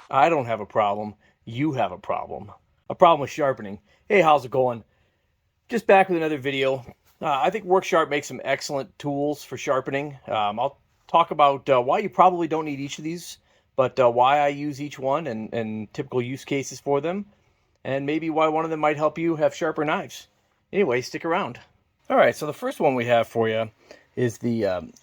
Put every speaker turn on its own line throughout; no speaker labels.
I don't have a problem. You have a problem. A problem with sharpening. Hey, how's it going? Just back with another video. I think Worksharp makes some excellent tools for sharpening. I'll talk about why you probably don't need each of these, but why I use each one and typical use cases for them, and maybe why one of them might help you have sharper knives. Anyway, stick around. All right, so the first one we have for you is the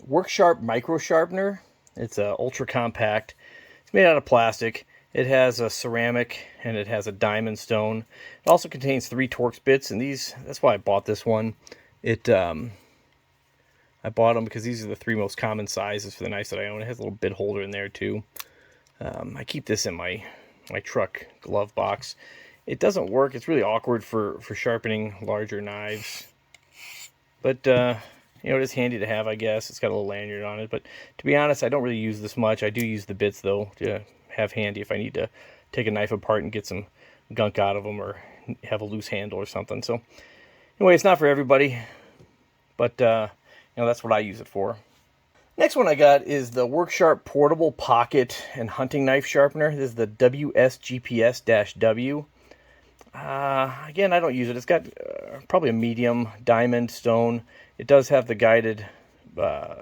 Worksharp Micro Sharpener. It's ultra compact. It's made out of plastic. It has a ceramic and it has a diamond stone. It also contains 3 Torx bits, and that's why I bought this one. I bought them because these are the 3 most common sizes for the knives that I own. It has a little bit holder in there too. I keep this in my truck glove box. It doesn't work. It's really awkward for sharpening larger knives. But, it is handy to have, I guess. It's got a little lanyard on it. But to be honest, I don't really use this much. I do use the bits, though, to have handy if I need to take a knife apart and get some gunk out of them or have a loose handle or something. So, anyway, it's not for everybody. But, that's what I use it for. Next one I got is the Worksharp Portable Pocket and Hunting Knife Sharpener. This is the WSGPS-W. Again, I don't use it. It's got probably a medium diamond stone. It does have the guided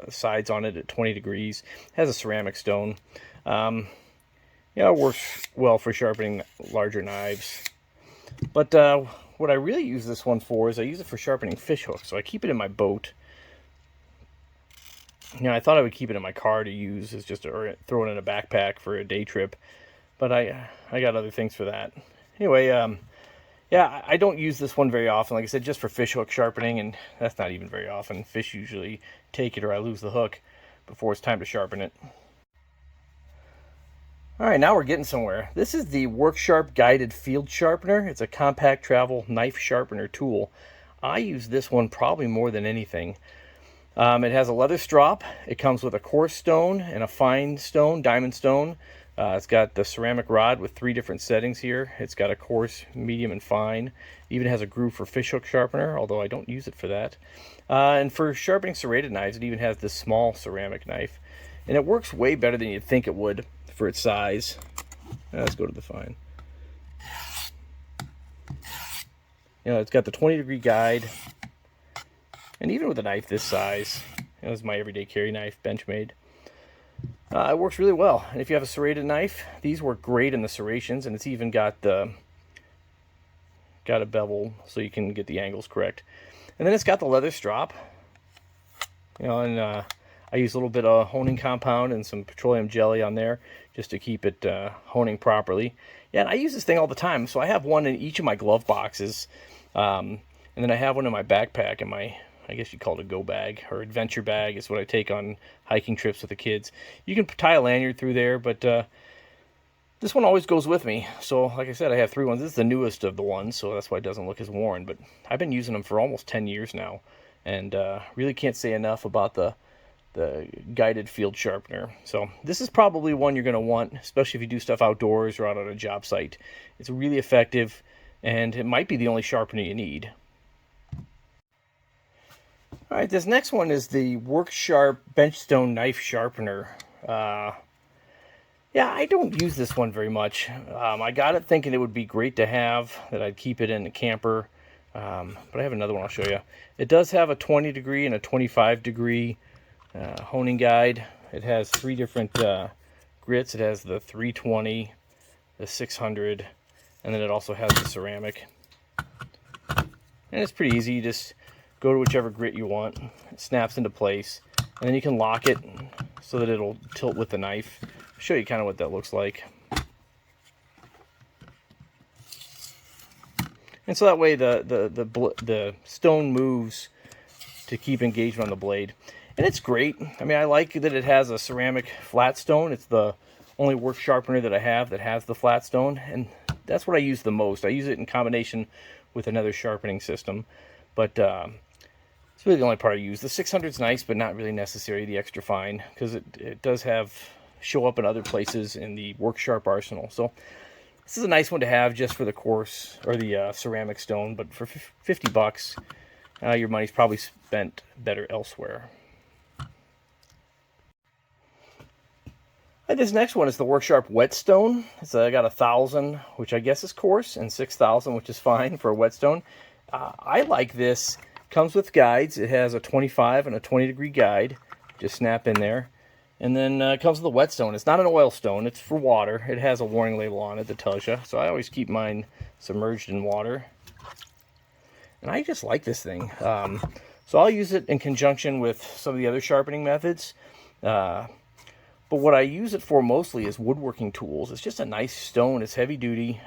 sides on it at 20 degrees. It has a ceramic stone. It works well for sharpening larger knives. But what I really use this one for is I use it for sharpening fish hooks. So I keep it in my boat. I thought I would keep it in my car to use as just or throw it in a backpack for a day trip. But I got other things for that. Anyway, yeah, I don't use this one very often. Like I said, just for fish hook sharpening, and that's not even very often. Fish usually take it or I lose the hook before it's time to sharpen it. All right, now we're getting somewhere. This is the Worksharp Guided Field Sharpener. It's a compact travel knife sharpener tool. I use this one probably more than anything. It has a leather strop. It comes with a coarse stone and a fine stone, diamond stone. It's got the ceramic rod with 3 different settings here. It's got a coarse, medium, and fine. It even has a groove for fish hook sharpener, although I don't use it for that. And for sharpening serrated knives, it even has this small ceramic knife. And it works way better than you'd think it would for its size. Let's go to the fine. It's got the 20-degree guide. And even with a knife this size, this is my everyday carry knife, Benchmade. It works really well. And if you have a serrated knife, these work great in the serrations, and it's even got a bevel so you can get the angles correct. And then it's got the leather strop. And I use a little bit of honing compound and some petroleum jelly on there just to keep it honing properly. Yeah, and I use this thing all the time. So I have one in each of my glove boxes, and then I have one in my backpack in my, I guess you'd call it a go bag or adventure bag is what I take on hiking trips with the kids. You can tie a lanyard through there, but this one always goes with me. So like I said, I have 3 ones. This is the newest of the ones, so that's why it doesn't look as worn. But I've been using them for almost 10 years now, and really can't say enough about the guided field sharpener. So this is probably one you're going to want, especially if you do stuff outdoors or out on a job site. It's really effective, and it might be the only sharpener you need. All right, this next one is the Worksharp Benchstone Knife Sharpener. Yeah, I don't use this one very much. I got it thinking it would be great to have, that I'd keep it in the camper. But I have another one I'll show you. It does have a 20-degree and a 25-degree honing guide. It has 3 different grits. It has the 320, the 600, and then it also has the ceramic. And it's pretty easy. You just go to whichever grit you want. It snaps into place, and then you can lock it so that it'll tilt with the knife. I'll show you kind of what that looks like. And so that way the stone moves to keep engagement on the blade. And it's great. I mean, I like that it has a ceramic flat stone. It's the only work sharpener that I have that has the flat stone, and that's what I use the most. I use it in combination with another sharpening system, but it's really the only part I use. The 600 is nice, but not really necessary, the extra fine, because it does show up in other places in the Worksharp arsenal. So this is a nice one to have just for the coarse or the ceramic stone, but for 50 bucks, your money's probably spent better elsewhere. This next one is the Worksharp Whetstone. It's got 1,000, which I guess is coarse, and 6,000, which is fine for a whetstone. I like this. Comes with guides. It has a 25 and a 20-degree guide. Just snap in there. And then it comes with a whetstone. It's not an oil stone. It's for water. It has a warning label on it that tells you. So I always keep mine submerged in water. And I just like this thing. So I'll use it in conjunction with some of the other sharpening methods. But what I use it for mostly is woodworking tools. It's just a nice stone. It's heavy duty.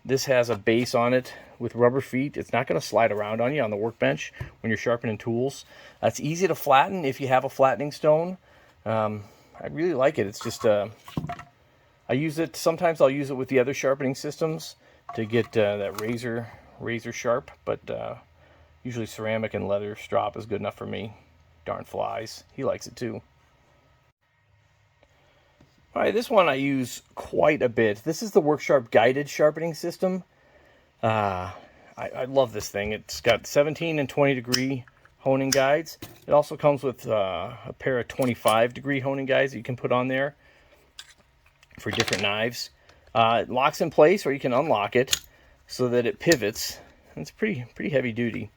This has a base on it with rubber feet. It's not going to slide around on you on the workbench when you're sharpening tools. It's easy to flatten if you have a flattening stone. I really like it. It's just, I use it, sometimes I'll use it with the other sharpening systems to get that razor sharp, but usually ceramic and leather strop is good enough for me. Darn flies. He likes it too. All right, this one I use quite a bit. This is the Worksharp guided sharpening system. I love this thing. It's got 17 and 20 degree honing guides. It also comes with a pair of 25-degree honing guides that you can put on there for different knives. It locks in place, or you can unlock it so that it pivots. It's pretty heavy duty.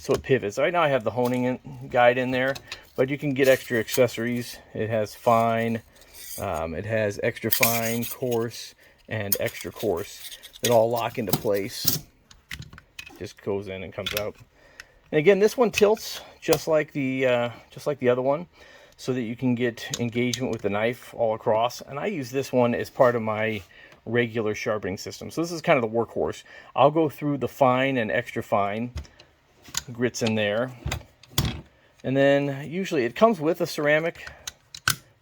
So it pivots. Right now I have the honing guide in there, but you can get extra accessories. It has fine, it has extra fine, coarse, and extra coarse. It all lock into place. Just goes in and comes out. And again, this one tilts just like the other one, so that you can get engagement with the knife all across. And I use this one as part of my regular sharpening system. So this is kind of the workhorse. I'll go through the fine and extra fine grits in there, and then usually it comes with a ceramic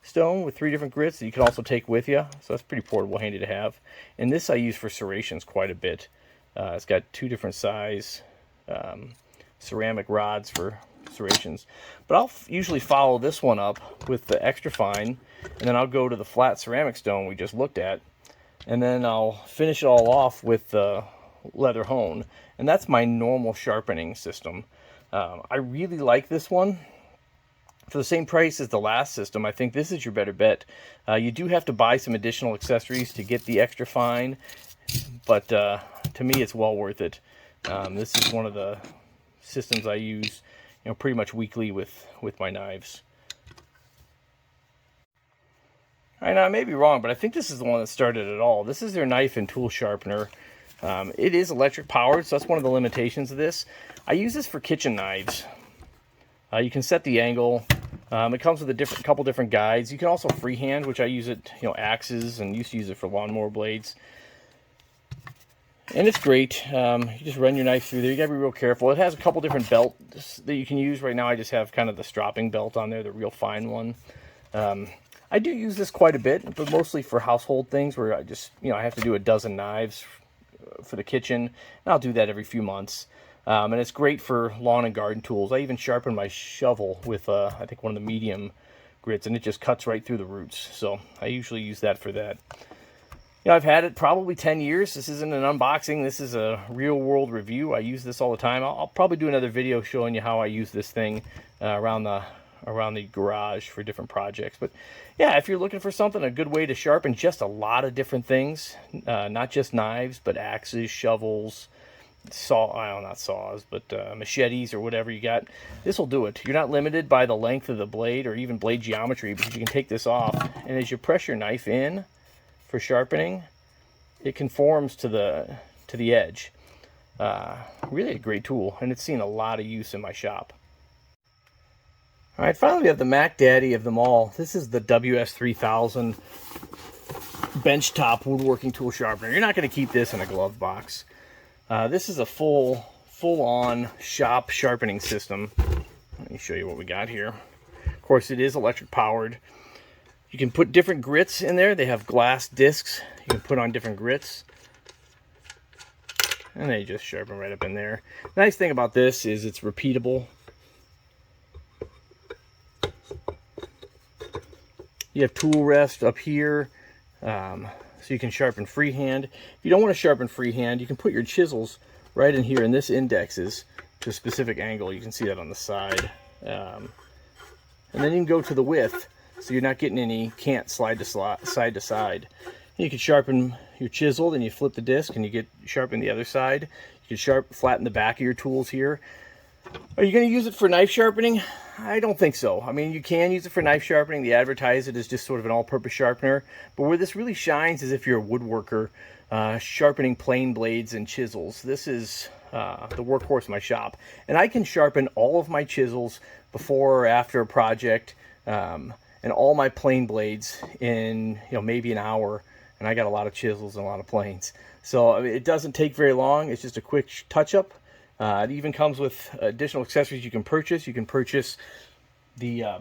stone with 3 different grits that you can also take with you. So that's pretty portable, handy to have. And this I use for serrations quite a bit. It's got 2 different size ceramic rods for serrations, but I'll usually follow this one up with the extra fine, and then I'll go to the flat ceramic stone we just looked at, and then I'll finish it all off with the leather hone. And that's my normal sharpening system. I really like this one. For the same price as the last system, I think this is your better bet. You do have to buy some additional accessories to get the extra fine, but to me it's well worth it. This is one of the systems I use, pretty much weekly with my knives. All right, now I may be wrong, but I think this is the one that started it all. This is their knife and tool sharpener. It is electric powered, so that's one of the limitations of this. I use this for kitchen knives. You can set the angle. It comes with a couple different guides. You can also freehand, which I use it, axes, and used to use it for lawnmower blades. And it's great. You just run your knife through there. You gotta be real careful. It has a couple different belts that you can use. Right now I just have kind of the stropping belt on there, the real fine one. I do use this quite a bit, but mostly for household things where I just, I have to do a dozen knives for the kitchen, and I'll do that every few months. And it's great for lawn and garden tools. I even sharpen my shovel with, I think, one of the medium grits, and it just cuts right through the roots. So I usually use that for that. I've had it probably 10 years. This isn't an unboxing. This is a real-world review. I use this all the time. I'll probably do another video showing you how I use this thing around the garage for different projects. But yeah, if you're looking for something, a good way to sharpen just a lot of different things, not just knives, but axes, shovels, not saws, but machetes or whatever you got, this will do it. You're not limited by the length of the blade or even blade geometry, because you can take this off, and as you press your knife in for sharpening, it conforms to the edge. Really a great tool, and it's seen a lot of use in my shop. All right, finally we have the Mac Daddy of them all. This is the WS3000 benchtop woodworking tool sharpener. You're not going to keep this in a glove box. This is a full-on shop sharpening system. Let me show you what we got here. Of course, it is electric powered. You can put different grits in there. They have glass discs you can put on different grits, and they just sharpen right up in there. The nice thing about this is it's repeatable. You have tool rest up here, so you can sharpen freehand. If you don't want to sharpen freehand, you can put your chisels right in here, and this indexes to a specific angle. You can see that on the side. And then you can go to the width. so you're not getting any cant side to side. You can sharpen your chisel, then you flip the disc and you get sharpen the other side. You can flatten the back of your tools here. Are you going to use it for knife sharpening? I don't think so. I mean, you can use it for knife sharpening. They advertise it as just sort of an all-purpose sharpener. But where this really shines is if you're a woodworker sharpening plane blades and chisels. This is the workhorse of my shop. And I can sharpen all of my chisels before or after a project and all my plane blades in maybe an hour. And I got a lot of chisels and a lot of planes. So I mean, it doesn't take very long. It's just a quick touch-up. It even comes with additional accessories you can purchase. You can purchase the a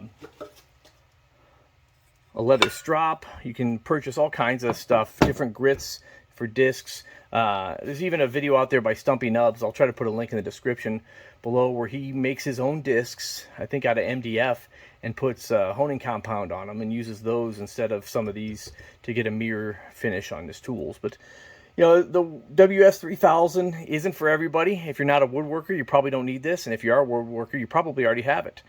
leather strop. You can purchase all kinds of stuff, different grits for discs. There's even a video out there by Stumpy Nubs. I'll try to put a link in the description below where he makes his own discs, I think out of MDF, and puts honing compound on them and uses those instead of some of these to get a mirror finish on his tools. But the WS3000 isn't for everybody. If you're not a woodworker, you probably don't need this. And if you are a woodworker, you probably already have it.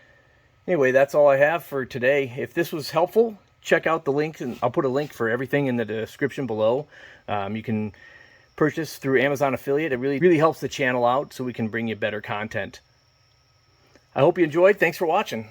Anyway, that's all I have for today. If this was helpful, check out the link. And I'll put a link for everything in the description below. You can purchase through Amazon affiliate. It really helps the channel out so we can bring you better content. I hope you enjoyed. Thanks for watching.